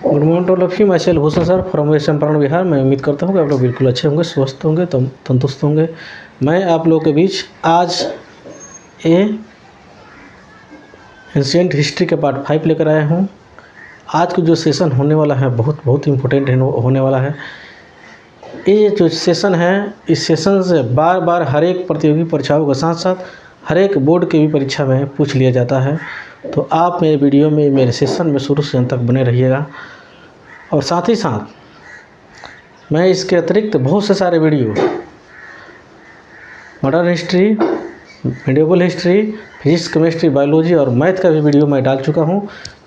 Good morning to all of you. Myself Bhushan sir from West Champaran Bihar. मैं उम्मीद करता हूँ कि आप लोग बिल्कुल अच्छे होंगे, स्वस्थ होंगे, तंदुरुस्त होंगे। मैं आप लोगों के बीच आज एंशिएंट हिस्ट्री के पार्ट 5 लेकर आया हूँ। आज का जो सेशन होने वाला है बहुत इम्पोर्टेंट होने वाला है। ये जो सेशन है, इस सेशन से बार बार हर एक प्रतियोगी परीक्षाओं के साथ साथ हर एक बोर्ड की भी परीक्षा में पूछ लिया जाता है। तो आप मेरे वीडियो में, मेरे सेशन में शुरू से अंत तक बने रहिएगा। और साथ ही साथ मैं इसके अतिरिक्त बहुत से सारे video modern history, medieval history, physics, chemistry, biology और मैथ का भी वीडियो मैं डाल चुका हूं,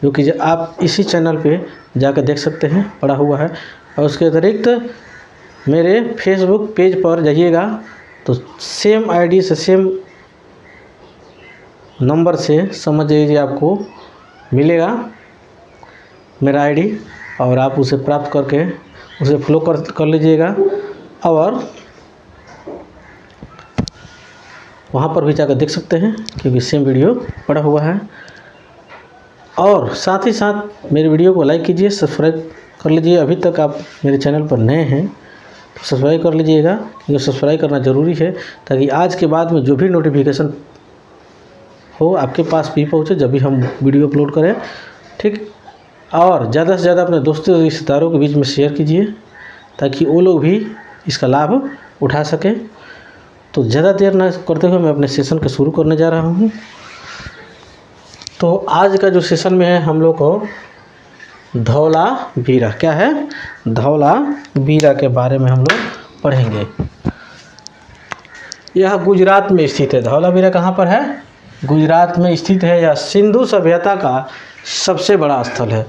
जो कि आप इसी चैनल पे जाकर देख सकते हैं, पड़ा हुआ है। और उसके अतिरिक्त मेरे फेसबुक पेज पर जाइएगा तो सेम आईडी से, सेम नंबर से समझ लीजिए आपको मिलेगा मेरा आईडी, और आप उसे प्राप्त करके उसे फॉलो कर लीजिएगा। और वहाँ पर भी जाकर देख सकते हैं, क्योंकि सेम वीडियो पड़ा हुआ है। और साथ ही साथ मेरे वीडियो को लाइक कीजिए, सब्सक्राइब कर लीजिए। अभी तक आप मेरे चैनल पर नए हैं तो सब्सक्राइब कर लीजिएगा, क्योंकि सब्सक्राइब करना ज़रूरी है, ताकि आज के बाद में जो भी नोटिफिकेशन हो आपके पास भी पहुँचे जब भी हम वीडियो अपलोड करें, ठीक। और ज़्यादा से ज़्यादा अपने दोस्तों और रिश्तेदारों के बीच में शेयर कीजिए, ताकि वो लोग भी इसका लाभ उठा सकें। तो ज़्यादा देर न करते हुए मैं अपने सेशन को शुरू करने जा रहा हूँ। तो आज का जो सेशन में है, हम लोग को धौलावीरा, क्या है, धौलावीरा के बारे में हम लोग पढ़ेंगे। यह गुजरात में स्थित है। धौलावीरा कहाँ पर है? गुजरात में स्थित है। यह सिंधु सभ्यता का सबसे बड़ा स्थल है।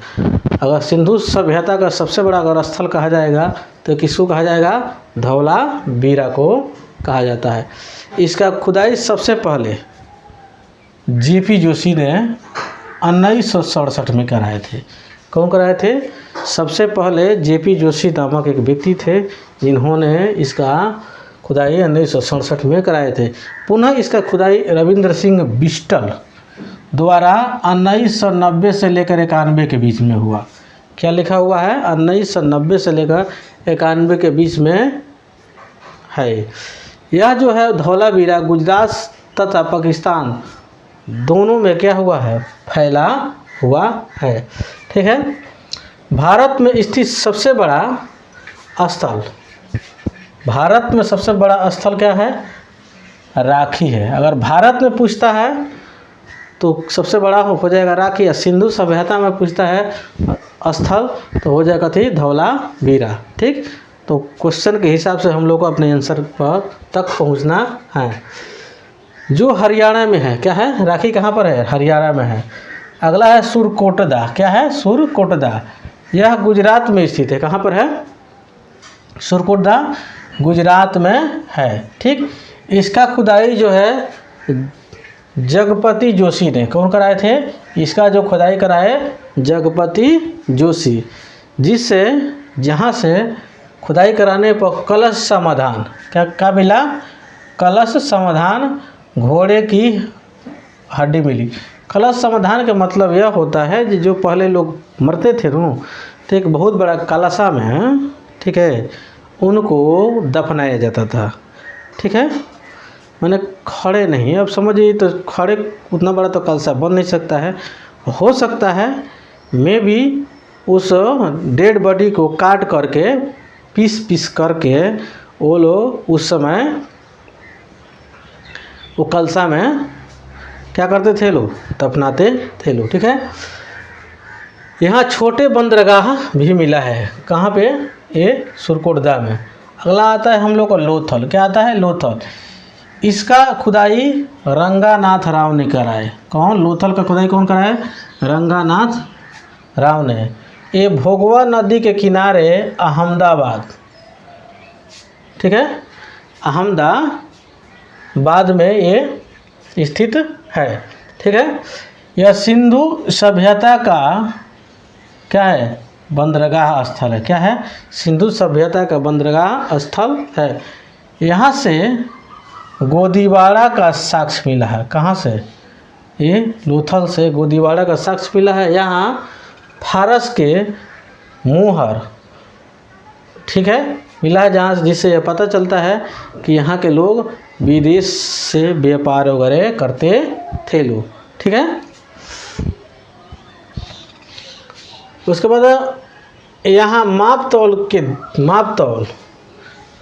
अगर सिंधु सभ्यता का सबसे बड़ा अगर स्थल कहा जाएगा तो किसको कहा जाएगा? धौलावीरा को कहा जाता है। इसका खुदाई सबसे पहले जेपी जोशी ने 1967 में कराए थे। कौन कराए थे? सबसे पहले जेपी जोशी नामक एक व्यक्ति थे, जिन्होंने इसका खुदाई 1967 में कराए थे। पुनः इसका खुदाई रविंद्र सिंह बिस्टल द्वारा 1990 से लेकर 91 के बीच में हुआ। क्या लिखा हुआ है? 1990 से लेकर 91 के बीच में है। यह जो है धौलावीरा गुजरात तथा पाकिस्तान दोनों में क्या हुआ है? फैला हुआ है, ठीक है। भारत में स्थित सबसे बड़ा स्थल, भारत में सबसे बड़ा स्थल क्या है? राखी है। अगर भारत में पूछता है तो सबसे बड़ा हो जाएगा राखी। या सिंधु सभ्यता में पूछता है स्थल तो हो जाएगा थी धौलावीरा, ठीक। तो क्वेश्चन के हिसाब से हम लोग को अपने आंसर पर तक पहुंचना है। जो हरियाणा में है, क्या है? राखी कहाँ पर है? हरियाणा में है। अगला है सुरकोटदा। क्या है? सुरकोटदा। यह गुजरात में स्थित है। कहाँ पर है? सुरकोटदा गुजरात में है, ठीक। इसका खुदाई जो है जगपति जोशी ने, कौन कराए थे? इसका जो खुदाई कराए जगपति जोशी, जिससे जहाँ से खुदाई कराने पर कलश समाधान, क्या मिला? कलश समाधान घोड़े की हड्डी मिली। कलश समाधान का मतलब यह होता है कि जो पहले लोग मरते थे ना, तो एक बहुत बड़ा कलशा में, ठीक है, उनको दफनाया जाता था, ठीक है। मैंने खड़े नहीं, अब समझिए, तो खड़े उतना बड़ा तो कलशा बन नहीं सकता है। हो सकता है मैं भी उस डेड बॉडी को काट करके पीस करके वो लोग उस समय वो कलशा में क्या करते थे लोग? दफनाते थे लोग, ठीक है। यहाँ छोटे बंदरगाह भी मिला है। कहाँ पे? ये सुरकोटदा में। अगला आता है हम लोग को लोथल। क्या आता है? लोथल। इसका खुदाई रंगानाथ राव ने कराए। कौन? लोथल का खुदाई कौन कराए? रंगानाथ राव ने। ये भोगवा नदी के किनारे अहमदाबाद, ठीक है, अहमदाबाद में ये स्थित है, ठीक है। यह सिंधु सभ्यता का क्या है? बंदरगाह स्थल है। क्या है? सिंधु सभ्यता का बंदरगाह स्थल है। यहाँ से गोदीवाड़ा का साक्ष्य मिला है। कहाँ से? ये लोथल से गोदीवाड़ा का साक्ष्य मिला है। यहाँ फारस के मुहर, ठीक है, मिला है, जहाँ जिससे यह पता चलता है कि यहाँ के लोग विदेश से व्यापार वगैरह करते थे लोग, ठीक है। उसके बाद यहाँ माप तौल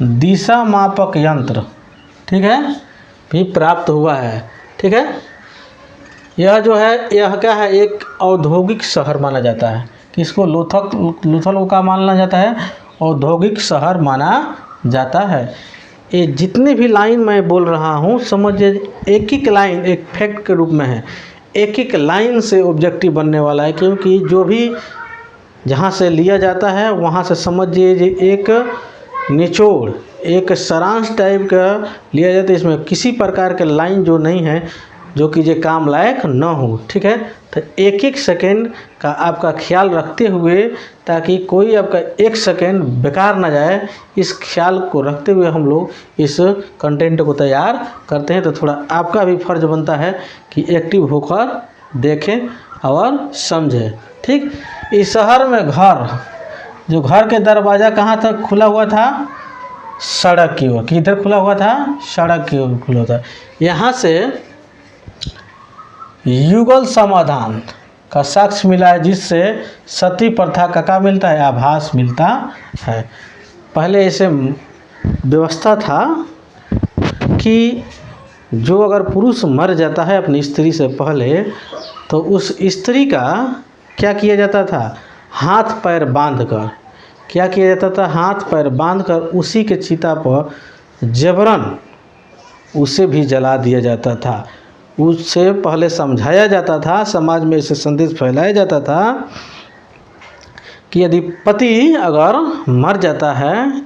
दिशा मापक यंत्र, ठीक है, भी प्राप्त हुआ है, ठीक है। यह जो है यह क्या है, एक औद्योगिक शहर माना जाता है। किसको? लोथल को क्या माना जाता है? औद्योगिक शहर माना जाता है। ये जितने भी लाइन मैं बोल रहा हूँ समझिए, एक एक लाइन एक फैक्ट के रूप में है, एक एक लाइन से ऑब्जेक्टिव बनने वाला है, क्योंकि जो भी जहाँ से लिया जाता है वहाँ से समझिए एक निचोड़, एक सारांश टाइप का लिया जाता है। इसमें किसी प्रकार के लाइन जो नहीं है जो कि ये काम लायक न हो, ठीक है। तो एक एक सेकेंड का आपका ख्याल रखते हुए, ताकि कोई आपका एक सेकेंड बेकार ना जाए, इस ख्याल को रखते हुए हम लोग इस कंटेंट को तैयार करते हैं। तो थोड़ा आपका भी फर्ज बनता है कि एक्टिव होकर देखें और समझें, ठीक। इस शहर में जो घर के दरवाज़ा कहाँ तक खुला हुआ था? सड़क की ओर। किधर खुला हुआ था? सड़क की ओर खुला था। यहाँ से युगल समाधान का साक्ष्य मिला है, जिससे सती प्रथा का क्या मिलता है? आभास मिलता है। पहले ऐसे व्यवस्था था कि जो अगर पुरुष मर जाता है अपनी स्त्री से पहले, तो उस स्त्री का क्या किया जाता था? हाथ पैर बांधकर, क्या किया जाता था? हाथ पैर बांधकर उसी के चिता पर जबरन उसे भी जला दिया जाता था। उससे पहले समझाया जाता था, समाज में इसे संदेश फैलाया जाता था कि यदि पति अगर मर जाता है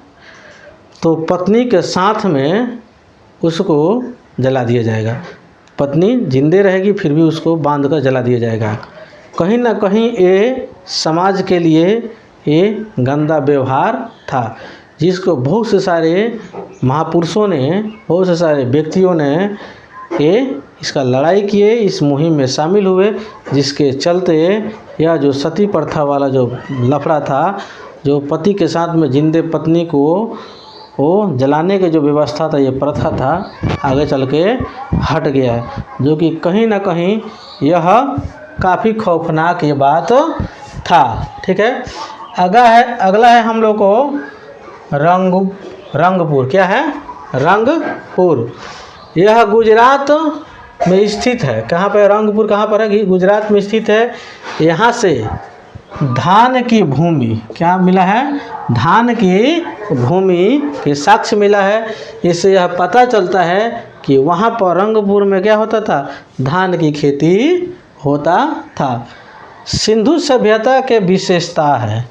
तो पत्नी के साथ में उसको जला दिया जाएगा। पत्नी जिंदे रहेगी फिर भी उसको बांधकर जला दिया जाएगा। कहीं ना कहीं ये समाज के लिए ये गंदा व्यवहार था, जिसको बहुत से सारे महापुरुषों ने, बहुत से सारे व्यक्तियों ने इसका लड़ाई किए, इस मुहिम में शामिल हुए, जिसके चलते यह जो सती प्रथा वाला जो लफड़ा था, जो पति के साथ में जिंदे पत्नी को वो जलाने की जो व्यवस्था था, ये प्रथा था, आगे चल के हट गया है, जो कि कहीं ना कहीं यह काफ़ी खौफनाक ये बात था, ठीक है। अगला है हम लोग को रंगपुर। क्या है? रंगपुर। यह गुजरात में स्थित है। कहाँ पर? रंगपुर कहाँ पर है? गुजरात में स्थित है। यहाँ से धान की भूमि क्या मिला है? धान की भूमि के साक्ष्य मिला है। इससे यह पता चलता है कि वहाँ पर रंगपुर में क्या होता था? धान की खेती होता था। सिंधु सभ्यता के विशेषता है,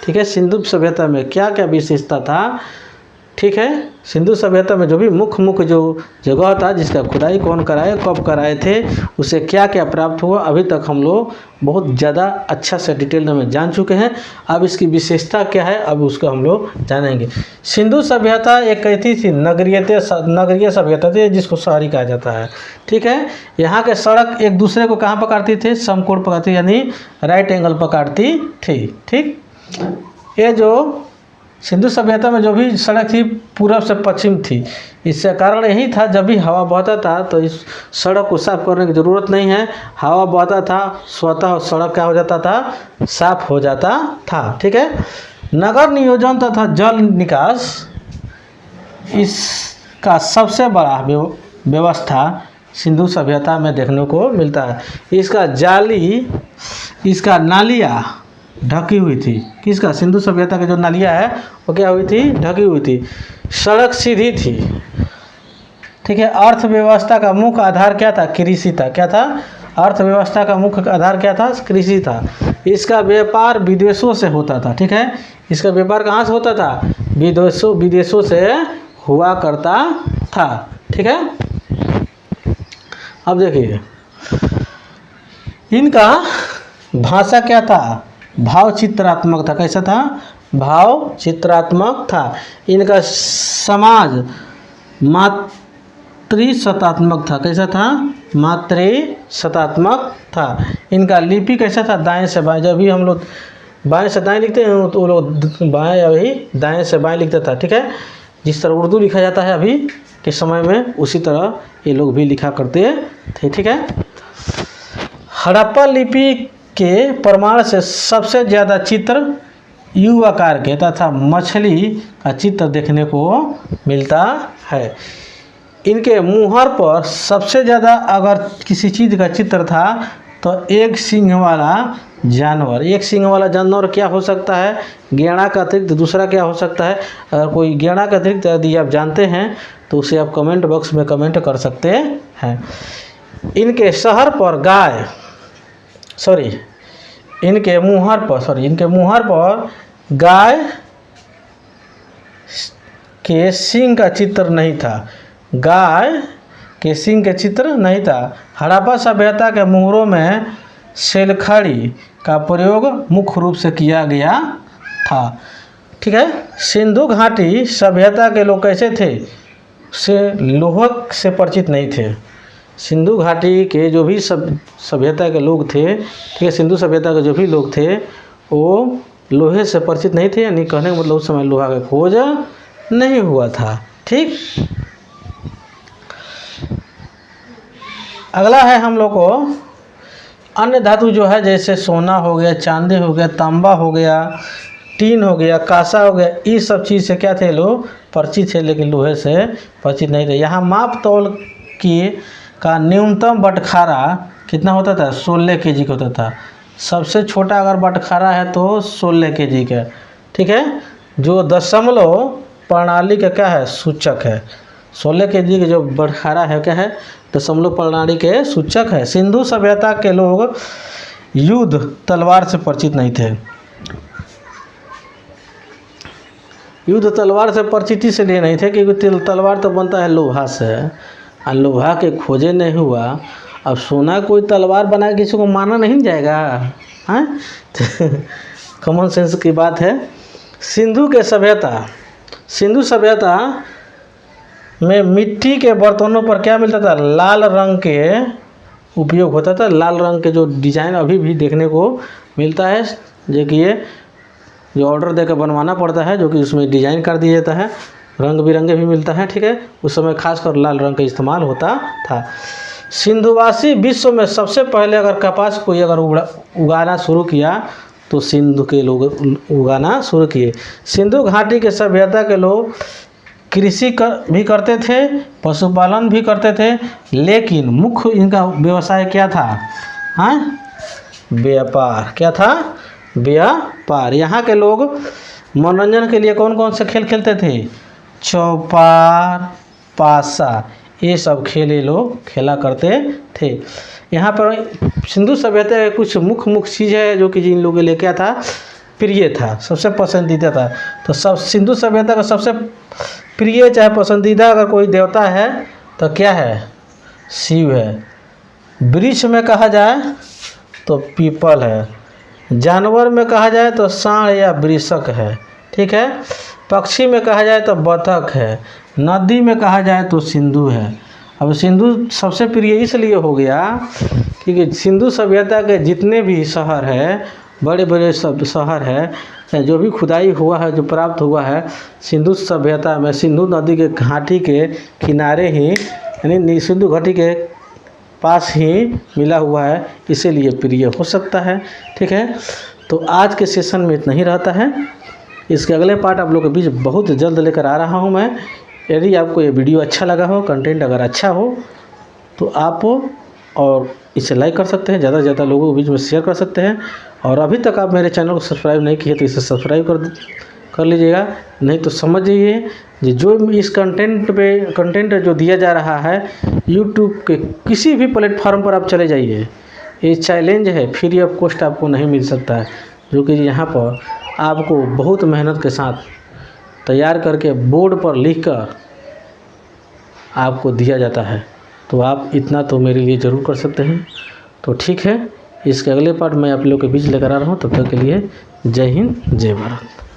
ठीक है। सिंधु सभ्यता में क्या क्या विशेषता था, ठीक है। सिंधु सभ्यता में जो भी मुख्य जो जगह था, जिसका खुदाई कौन कराए, कब कराए थे, उसे क्या क्या प्राप्त हुआ, अभी तक हम लोग बहुत ज़्यादा अच्छा से डिटेल में जान चुके हैं। अब इसकी विशेषता क्या है, अब उसको हम लोग जानेंगे। सिंधु सभ्यता एक कहती थी नगरीय सभ्यता थी, जिसको शहरी कहा जाता है, ठीक है। यहाँ के सड़क एक दूसरे को कहाँ पकड़ती थी? समकोण पकड़ती, यानी राइट एंगल पकड़ती थी, ठीक। ये जो सिंधु सभ्यता में जो भी सड़क थी पूरब से पश्चिम थी। इससे कारण यही था, जब भी हवा बहता था तो इस सड़क को साफ करने की ज़रूरत नहीं है, हवा बहता था स्वतः सड़क क्या हो जाता था? साफ हो जाता था, ठीक है। नगर नियोजन तथा जल निकास इसका सबसे बड़ा व्यवस्था सिंधु सभ्यता में देखने को मिलता है। इसका नालियाँ ढकी हुई थी। किसका? सिंधु सभ्यता के जो नालियाँ है वो क्या हुई थी? ढकी हुई थी। सड़क सीधी थी, ठीक है। अर्थव्यवस्था का मुख्य आधार क्या था? कृषि था। क्या था? अर्थव्यवस्था का मुख्य आधार क्या था? कृषि था। इसका व्यापार विदेशों से होता था, ठीक है। इसका व्यापार कहाँ से होता था? विदेशों से हुआ करता था, ठीक है। अब देखिए इनका भाषा क्या था? भाव चित्रात्मक था। कैसा था? भाव चित्रात्मक था। इनका समाज मातृसत्तात्मक था। कैसा था? मातृसत्तात्मक था। इनका लिपि कैसा था? दाएं से बाएं। जब भी हम लोग बाएं से दाएं लिखते हैं तो वो लोग बाएं अभी दाएं से बाएं लिखता था, ठीक है। जिस तरह उर्दू लिखा जाता है अभी के समय में, उसी तरह ये लोग भी लिखा करते थे, ठीक है। हड़प्पा लिपि के प्रमाण से सबसे ज़्यादा चित्र यू आकार के तथा मछली का चित्र देखने को मिलता है। इनके मुहर पर सबसे ज़्यादा अगर किसी चीज़ का चित्र था तो एक सींग वाला जानवर। एक सींग वाला जानवर क्या हो सकता है? गैंडा का अतिरिक्त दूसरा क्या हो सकता है? अगर कोई गैंडा का अतिरिक्त यदि आप जानते हैं तो उसे आप कमेंट बॉक्स में कमेंट कर सकते हैं। इनके शहर पर गाय इनके मुहर पर गाय के सींग का चित्र नहीं था। गाय के सींग के चित्र नहीं था। हड़प्पा सभ्यता के मुहरों में शेलखड़ी का प्रयोग मुख्य रूप से किया गया था, ठीक है। सिंधु घाटी सभ्यता के लोग कैसे थे? से लोहा से परिचित नहीं थे। सिंधु घाटी के जो भी सभ्यता के लोग थे, ठीक है, सिंधु सभ्यता के जो भी लोग थे वो लोहे से परिचित नहीं थे, यानी कहने का मतलब उस समय लोहा का खोज नहीं हुआ था, ठीक। अगला है हम लोग को अन्य धातु जो है, जैसे सोना हो गया, चांदी हो गया, तांबा हो गया, टीन हो गया, कांसा हो गया, ये सब चीज़ से क्या थे? लोग परिचित थे, लेकिन लोहे से परिचित नहीं थे। यहाँ माप तौल का न्यूनतम बटखारा कितना होता था? 16 kg का होता था। सबसे छोटा अगर बटखारा है तो 16 kg का, ठीक है, जो दशमलव प्रणाली का क्या है? सूचक है। 16 kg के जो बटखारा है क्या है? दशमलव प्रणाली के सूचक है। सिंधु सभ्यता के लोग युद्ध तलवार से परिचित नहीं थे। युद्ध तलवार से परिचित इसलिए नहीं थे क्योंकि तलवार तो बनता है लोहा से, और लोहा के खोजे नहीं हुआ। अब सोना कोई तलवार बना किसी को मारना नहीं जाएगा, हाँ। कॉमन सेंस की बात है। सिंधु सभ्यता में मिट्टी के बर्तनों पर क्या मिलता था? लाल रंग के उपयोग होता था। लाल रंग के जो डिज़ाइन अभी भी देखने को मिलता है, जो कि ये जो ऑर्डर देकर बनवाना पड़ता है, जो कि उसमें डिज़ाइन कर दिया जाता है, रंग बिरंगे भी मिलता है, ठीक है। उस समय खासकर लाल रंग का इस्तेमाल होता था। सिंधुवासी विश्व में सबसे पहले अगर कपास कोई अगर उगाना शुरू किया तो सिंधु के लोग उगाना शुरू किए। सिंधु घाटी के सभ्यता के लोग कृषि भी करते थे, पशुपालन भी करते थे, लेकिन मुख्य इनका व्यवसाय क्या था? हाँ, व्यापार। क्या था? व्यापार। यहाँ के लोग मनोरंजन के लिए कौन कौन से खेल खेलते थे? चौपार, पासा, ये सब खेल ये लोग खेला करते थे। यहाँ पर सिंधु सभ्यता के कुछ मुख्य चीज़ है जो कि जिन लोगों के लिए क्या था? प्रिय था, सबसे पसंदीदा था। तो सब सिंधु सभ्यता का सबसे प्रिय चाहे पसंदीदा अगर कोई देवता है तो क्या है? शिव है। वृक्ष में कहा जाए तो पीपल है। जानवर में कहा जाए तो सांड या वृषक है, ठीक है। पक्षी में कहा जाए तो बतख है। नदी में कहा जाए तो सिंधु है। अब सिंधु सबसे प्रिय इसलिए हो गया क्योंकि सिंधु सभ्यता के जितने भी शहर है, बड़े बड़े सब शहर है, जो भी खुदाई हुआ है, जो प्राप्त हुआ है, सिंधु सभ्यता में सिंधु नदी के घाटी के किनारे ही, यानी सिंधु घाटी के पास ही मिला हुआ है, इसीलिए प्रिय हो सकता है, ठीक है। तो आज के सेशन में इतना ही रहता है। इसके अगले पार्ट आप लोग के बीच बहुत जल्द लेकर आ रहा हूं मैं। यदि आपको ये वीडियो अच्छा लगा हो, कंटेंट अगर अच्छा हो, तो आप और इसे लाइक कर सकते हैं, ज़्यादा से ज़्यादा लोगों के बीच में शेयर कर सकते हैं। और अभी तक आप मेरे चैनल को सब्सक्राइब नहीं किए तो इसे सब्सक्राइब कर लीजिएगा। नहीं तो समझ जाइए जो इस कंटेंट जो दिया जा रहा है यूट्यूब के किसी भी प्लेटफॉर्म पर आप चले जाइए, ये चैलेंज है, फ्री ऑफ कॉस्ट आपको नहीं मिल सकता है, जो कि यहाँ पर आपको बहुत मेहनत के साथ तैयार करके बोर्ड पर लिखकर आपको दिया जाता है। तो आप इतना तो मेरे लिए ज़रूर कर सकते हैं। तो ठीक है, इसके अगले पार्ट मैं आप लोग के बीच लेकर आ रहा हूँ। तब तक के लिए जय हिंद, जय भारत।